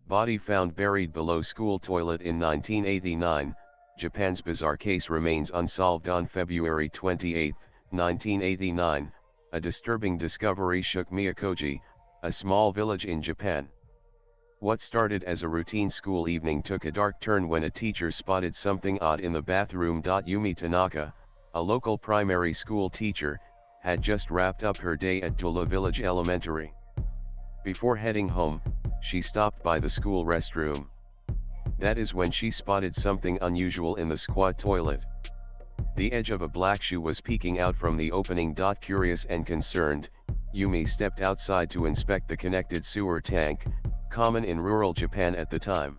Body found buried below school toilet in 1989. Japan's bizarre case remains unsolved. On February 28, 1989, a disturbing discovery shook Miyakoji, a small village in Japan. What started as a routine school evening took a dark turn when a teacher spotted something odd in the bathroom. Yumi Tanaka, a local primary school teacher, had just wrapped up her day at Tula Village Elementary. Before heading home, she stopped by the school restroom. That is when she spotted something unusual in the squat toilet. The edge of a black shoe was peeking out from the opening. Curious and concerned, Yumi stepped outside to inspect the connected sewer tank, common in rural Japan at the time.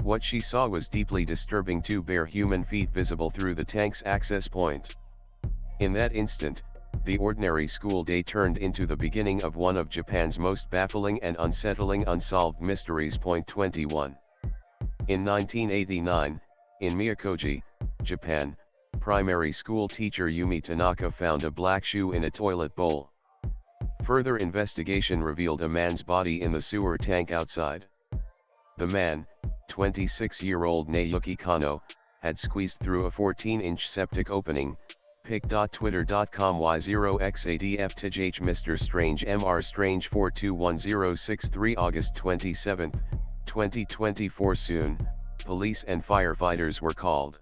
What she saw was deeply disturbing: two bare human feet visible through the tank's access point. In that instant, the ordinary school day turned into the beginning of one of Japan's most baffling and unsettling unsolved mysteries. 21. In 1989, in Miyakoji, Japan, primary school teacher Yumi Tanaka found a black shoe in a toilet bowl. Further investigation revealed a man's body in the sewer tank outside. The man, 26-year-old Naoki Kano, had squeezed through a 14-inch septic opening. Pic.twitter.com Y0xADF Mr. Strange Mr. Strange 421063 August 27, 2024. Soon, police and firefighters were called.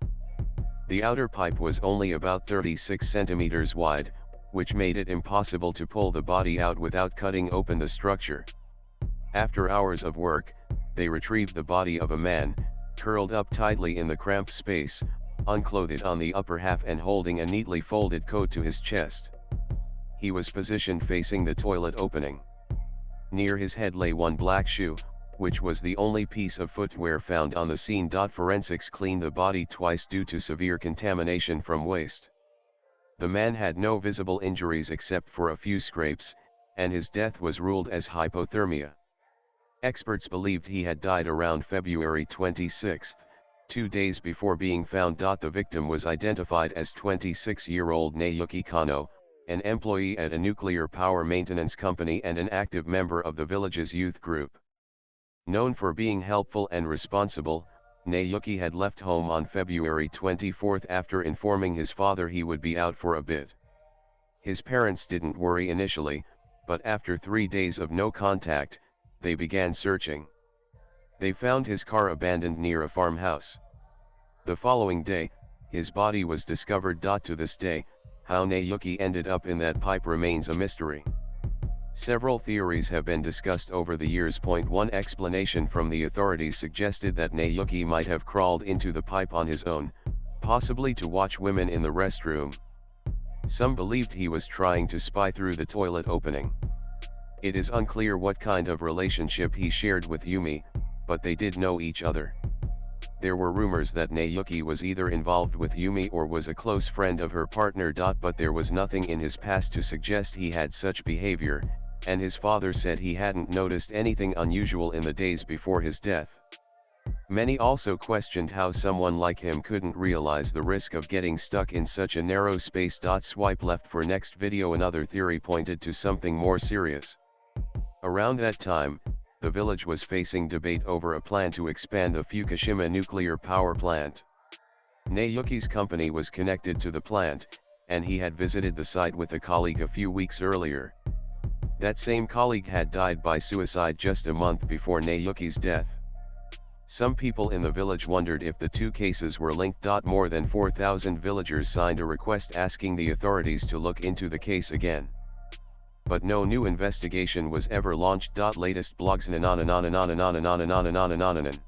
The outer pipe was only about 36 centimeters wide, which made it impossible to pull the body out without cutting open the structure. After hours of work, they retrieved the body of a man, curled up tightly in the cramped space, unclothed on the upper half and holding a neatly folded coat to his chest. He was positioned facing the toilet opening. Near his head lay one black shoe, which was the only piece of footwear found on the scene. Forensics cleaned the body twice due to severe contamination from waste. The man had no visible injuries except for a few scrapes, and his death was ruled as hypothermia. Experts believed he had died around February 26, 2 days before being found. The victim was identified as 26-year-old Naoki Kano, an employee at a nuclear power maintenance company and an active member of the village's youth group. Known for being helpful and responsible, Naoki had left home on February 24 after informing his father he would be out for a bit. His parents didn't worry initially, but after 3 days of no contact, they began searching. They found his car abandoned near a farmhouse. The following day, his body was discovered. To this day, how Naoki ended up in that pipe remains a mystery. Several theories have been discussed over the years. One explanation from the authorities suggested that Naoki might have crawled into the pipe on his own, possibly to watch women in the restroom. Some believed he was trying to spy through the toilet opening. It is unclear what kind of relationship he shared with Yumi, but they did know each other. There were rumors that Naoki was either involved with Yumi or was a close friend of her partner. But there was nothing in his past to suggest he had such behavior, and his father said he hadn't noticed anything unusual in the days before his death. Many also questioned how someone like him couldn't realize the risk of getting stuck in such a narrow space. Swipe left for next video. Another theory pointed to something more serious. Around that time, the village was facing debate over a plan to expand the Fukushima nuclear power plant. Naoki's company was connected to the plant, and he had visited the site with a colleague a few weeks earlier. That same colleague had died by suicide just a month before Naoki's death. Some people in the village wondered if the two cases were linked. More than 4,000 villagers signed a request asking the authorities to look into the case again. But no new investigation was ever launched. Latest blogs.